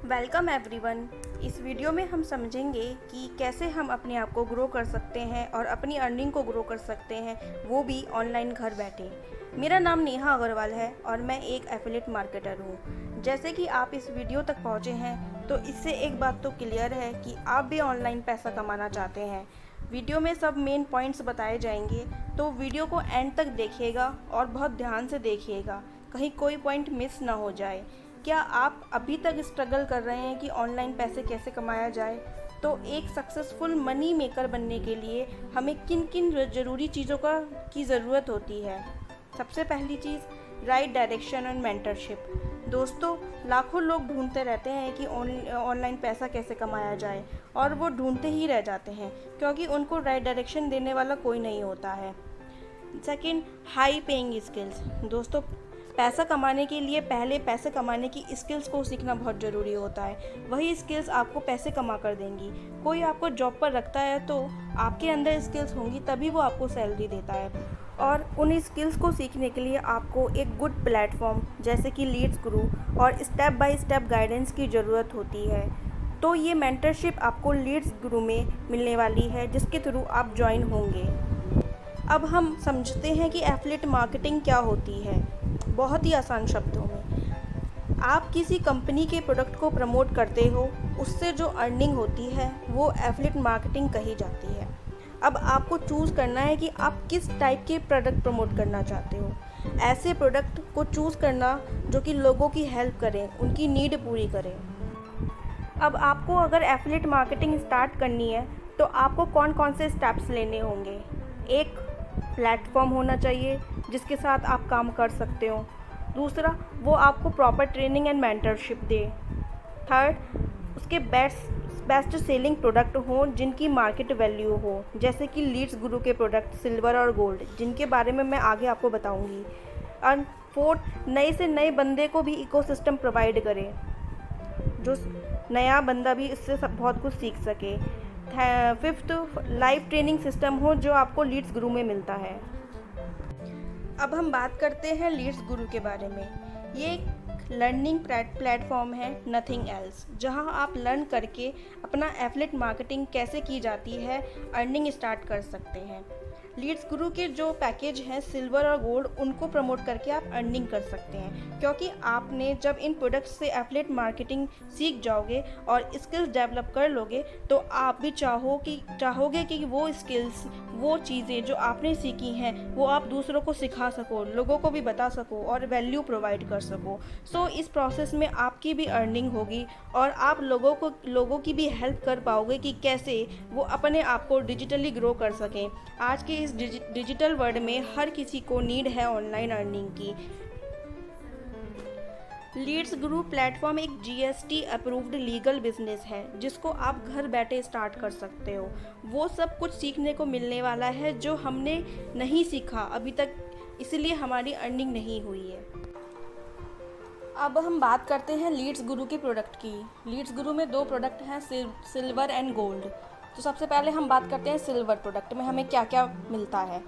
Welcome everyone. इस video में हम समझेंगे कि कैसे हम अपने आप को ग्रो कर सकते हैं और अपनी अर्निंग को ग्रो कर सकते हैं, वो भी ऑनलाइन घर बैठे। मेरा नाम नेहा अग्रवाल है और मैं एक एफिलिएट मार्केटर हूँ। जैसे कि आप इस वीडियो तक पहुँचे हैं तो इससे एक बात तो क्लियर है कि आप भी ऑनलाइन पैसा कमाना चाहते हैं। वीडियो में सब मेन पॉइंट्स बताए जाएंगे, तो वीडियो को एंड तक देखिएगा और बहुत ध्यान से देखिएगा, कहीं कोई पॉइंट मिस ना हो जाए। क्या आप अभी तक स्ट्रगल कर रहे हैं कि ऑनलाइन पैसे कैसे कमाया जाए? तो एक सक्सेसफुल मनी मेकर बनने के लिए हमें किन किन ज़रूरी चीज़ों की ज़रूरत होती है? सबसे पहली चीज़, राइट डायरेक्शन एंड मेंटरशिप। दोस्तों, लाखों लोग ढूंढते रहते हैं कि ऑनलाइन पैसा कैसे कमाया जाए, और वो ढूंढते ही रह जाते हैं क्योंकि उनको राइट डायरेक्शन देने वाला कोई नहीं होता है। Second, high paying skills. दोस्तों, पैसा कमाने के लिए पहले पैसे कमाने की स्किल्स को सीखना बहुत ज़रूरी होता है। वही स्किल्स आपको पैसे कमा कर देंगी। कोई आपको जॉब पर रखता है तो आपके अंदर स्किल्स होंगी, तभी वो आपको सैलरी देता है। और उन स्किल्स को सीखने के लिए आपको एक गुड प्लेटफॉर्म जैसे कि लीड्स गुरु और स्टेप बाय स्टेप गाइडेंस की ज़रूरत होती है। तो ये मेंटरशिप आपको लीड्स गुरु में मिलने वाली है, जिसके थ्रू आप ज्वाइन होंगे। अब हम समझते हैं कि एफिलिएट मार्केटिंग क्या होती है। बहुत ही आसान शब्दों में, आप किसी कंपनी के प्रोडक्ट को प्रमोट करते हो, उससे जो अर्निंग होती है वो एफिलिएट मार्केटिंग कही जाती है। अब आपको चूज़ करना है कि आप किस टाइप के प्रोडक्ट प्रमोट करना चाहते हो। ऐसे प्रोडक्ट को चूज़ करना जो कि लोगों की हेल्प करें, उनकी नीड पूरी करें। अब आपको अगर एफिलिएट मार्केटिंग स्टार्ट करनी है तो आपको कौन कौन से स्टेप्स लेने होंगे। एक, प्लेटफॉर्म होना चाहिए जिसके साथ आप काम कर सकते हो। दूसरा, वो आपको proper training and mentorship they. Third, उसके बेस्ट सेलिंग प्रोडक्ट हो जिनकी मार्केट वैल्यू हो, जैसे कि लीड्स गुरु के प्रोडक्ट सिल्वर और गोल्ड, जिनके बारे में मैं आगे आपको बताऊंगी। और फोर्थ, नए से नए बंदे को भी इकोसिस्टम प्रोवाइड करें, जो नया बंदा भी इससे बहुत कुछ सीख सके। फिफ्थ, लाइव ट्रेनिंग सिस्टम हो जो आपको लीड्स गुरु में मिलता है। अब हम बात करते हैं लीड्स गुरु के बारे में। ये एक लर्निंग प्लेटफॉर्म है, नथिंग एल्स, जहां आप लर्न करके अपना एफिलिएट मार्केटिंग कैसे की जाती है, अर्निंग स्टार्ट कर सकते हैं। लीड्स गुरु के जो पैकेज हैं सिल्वर और गोल्ड, उनको प्रमोट करके आप अर्निंग कर सकते हैं, क्योंकि आपने जब इन प्रोडक्ट्स से एफिलिएट मार्केटिंग सीख जाओगे और स्किल्स डेवलप कर लोगे तो आप भी चाहोगे कि वो स्किल्स, वो चीज़ें जो आपने सीखी हैं वो आप दूसरों को सिखा सको, लोगों को भी बता सको और वैल्यू प्रोवाइड कर सको। सो इस प्रोसेस में आपकी भी अर्निंग होगी और आप लोगों की भी हेल्प कर पाओगे कि कैसे वो अपने आप को डिजिटली ग्रो कर सकें। आज के इस डिजिटल वर्ल्ड में हर किसी को नीड है ऑनलाइन अर्निंग की। लीड्स गुरु प्लेटफॉर्म एक जीएसटी अप्रूव्ड लीगल बिजनेस है जिसको आप घर बैठे स्टार्ट कर सकते हो। वो सब कुछ सीखने को मिलने वाला है जो हमने नहीं सीखा अभी तक, इसलिए हमारी अर्निंग नहीं हुई है। अब हम बात करते हैं लीड्स गुरु के प्रोडक्ट की। लीड्स गुरु में दो प्रोडक्ट हैं, सिल्वर एंड गोल्ड। तो सबसे पहले हम बात करते हैं सिल्वर प्रोडक्ट में हमें क्या क्या मिलता है।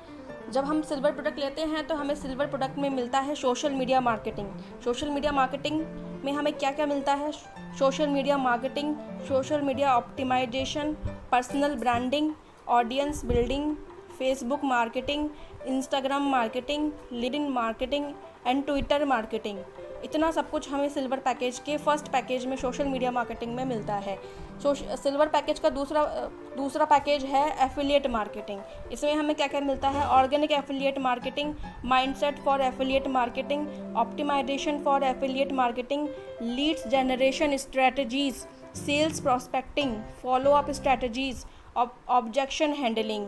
जब हम सिल्वर प्रोडक्ट लेते हैं तो हमें सिल्वर प्रोडक्ट में मिलता है social media marketing. Social media marketing में हमें क्या क्या मिलता है? Social media marketing, social media optimization, personal branding, audience building, Facebook marketing, Instagram marketing, LinkedIn marketing and Twitter marketing. इतना सब कुछ हमें सिल्वर पैकेज के फर्स्ट पैकेज में सोशल मीडिया मार्केटिंग में मिलता है। सिल्वर पैकेज का दूसरा पैकेज है एफिलिएट मार्केटिंग। इसमें हमें क्या क्या मिलता है? Organic affiliate marketing, mindset for affiliate marketing, optimisation for affiliate marketing, leads generation strategies, sales prospecting, follow up strategies, objection handling.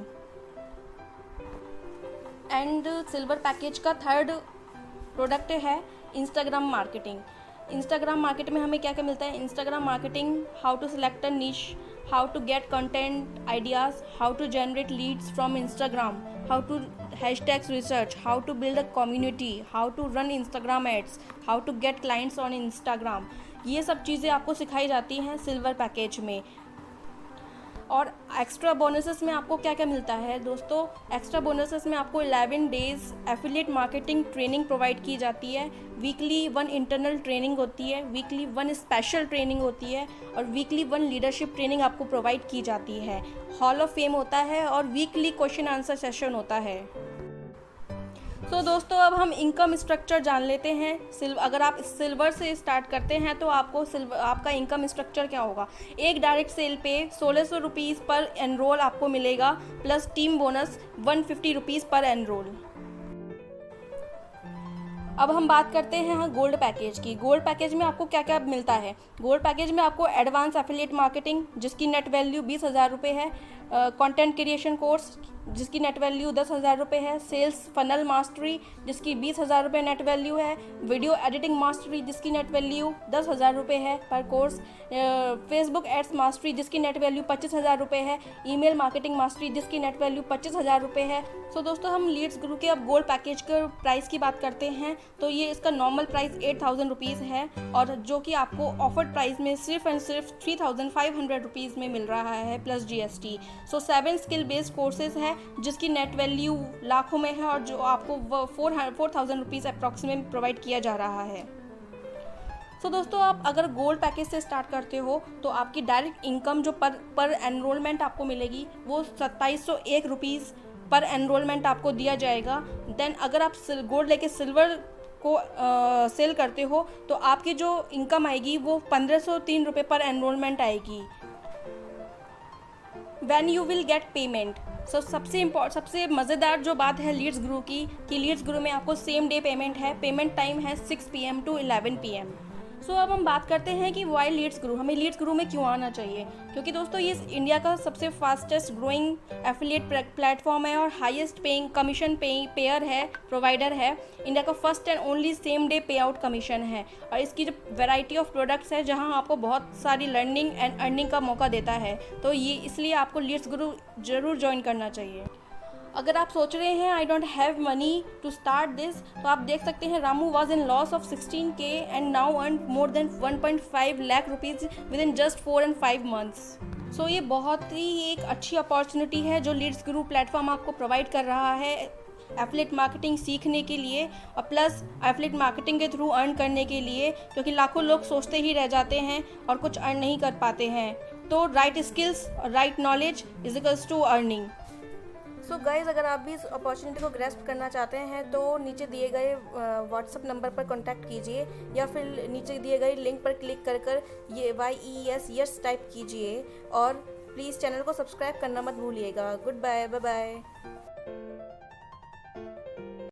And silver package का थर्ड प्रोडक्ट है इंस्टाग्राम मार्केटिंग। इंस्टाग्राम मार्केट में हमें क्या क्या मिलता है? Instagram marketing, how to select a niche, how to get content ideas, how to generate leads from Instagram, how to hashtags research, how to build a community, how to run Instagram ads, how to get clients on Instagram. ये सब चीज़ें आपको सिखाई जाती हैं silver package में। और extra bonuses में आपको क्या क्या मिलता है दोस्तों? एक्स्ट्रा बोनसेस में आपको 11 days affiliate marketing training provide की जाती है, वीकली 1 इंटरनल ट्रेनिंग होती है, वीकली 1 स्पेशल ट्रेनिंग होती है और वीकली 1 लीडरशिप ट्रेनिंग आपको प्रोवाइड की जाती है। हॉल ऑफ फेम होता है और वीकली क्वेश्चन आंसर सेशन होता है। तो दोस्तों अब हम इनकम स्ट्रक्चर जान लेते हैं। अगर आप सिल्वर से स्टार्ट करते हैं तो आपका इनकम स्ट्रक्चर क्या होगा? एक डायरेक्ट सेल पे 1600 रुपीज़ पर एनरोल आपको मिलेगा, प्लस टीम बोनस 150 रुपीज़ पर एनरोल। अब हम बात करते हैं गोल्ड पैकेज की। गोल्ड पैकेज में आपको क्या क्या मिलता है? गोल्ड पैकेज में आपको एडवांस एफिलिएट मार्केटिंग जिसकी नेट वैल्यू 20,000 रुपये है, कंटेंट क्रिएशन कोर्स जिसकी नेट वैल्यू 10,000 रुपये है, सेल्स फनल मास्टरी जिसकी 20,000 रुपये नेट वैल्यू है, वीडियो एडिटिंग मास्टरी जिसकी नेट वैल्यू 10,000 रुपये है पर कोर्स, फेसबुक एड्स मास्टरी जिसकी नेट वैल्यू 25,000 रुपये है, ईमेल मार्केटिंग मास्टरी जिसकी नेट वैल्यू 25,000 रुपये है। सो दोस्तों हम लीड्स गुरु के अब गोल्ड पैकेज के प्राइस की बात करते हैं तो ये इसका नॉर्मल प्राइस 8,000 रुपीज़ है और जो कि आपको ऑफर्ड प्राइस में सिर्फ एंड सिर्फ 3,500 रुपीज़ में मिल रहा है प्लस GST। सो 7 स्किल बेस्ड कोर्सेज है जिसकी नेट वैल्यू लाखों में है और जो आपको 4,000 रुपीज़ अप्रॉक्सीमेट प्रोवाइड किया जा रहा है। सो दोस्तों आप अगर गोल्ड पैकेज से स्टार्ट करते हो तो आपकी डायरेक्ट इनकम जो पर एनरोलमेंट आपको मिलेगी वो 2,701 रुपीज़ पर एनरोलमेंट आपको दिया जाएगा। देन अगर आप गोल्ड लेके सिल्वर को सेल करते हो तो आपकी जो इनकम आएगी वो 1,503 रुपये पर एनरोलमेंट आएगी। When you will get payment. सबसे मज़ेदार जो बात है लीड्स गुरु की कि लीड्स गुरु में आपको सेम डे पेमेंट है। पेमेंट टाइम है 6 PM to 11 PM। सो अब हम बात करते हैं कि वाई लीड्स गुरु, हमें लीड्स गुरु में क्यों आना चाहिए? क्योंकि दोस्तों ये इंडिया का सबसे फास्टेस्ट ग्रोइंग एफिलिएट प्लेटफॉर्म है और हाईएस्ट पेइंग कमीशन पेयर है, प्रोवाइडर है। इंडिया का first and only same day पे आउट कमीशन है और इसकी जो वैरायटी ऑफ प्रोडक्ट्स है जहां आपको बहुत सारी लर्निंग एंड अर्निंग का मौका देता है, तो ये इसलिए आपको लीड्स गुरु ज़रूर ज्वाइन करना चाहिए। अगर आप सोच रहे हैं I don't have money to start this तो आप देख सकते हैं Ramu was in loss of 16K and now earn more than 1.5 lakh rupees within just 4 and 5 months। So ये बहुत ही एक अच्छी अपॉर्चुनिटी है जो लीड्स गुरु प्लेटफॉर्म आपको प्रोवाइड कर रहा है एफिलिएट मार्केटिंग सीखने के लिए और प्लस एफिलिएट मार्केटिंग के थ्रू अर्न करने के लिए, क्योंकि लाखों लोग सोचते ही रह जाते हैं और कुछ अर्न नहीं कर पाते हैं। तो राइट स्किल्स और right knowledge is equals to earning. So guys अगर आप भी इस अपॉर्चुनिटी को ग्रैस्प करना चाहते हैं तो नीचे दिए गए व्हाट्सअप नंबर पर कांटेक्ट कीजिए या फिर नीचे दिए गए लिंक पर क्लिक कर ये YES टाइप कीजिए और प्लीज़ चैनल को सब्सक्राइब करना मत भूलिएगा। Goodbye, bye bye.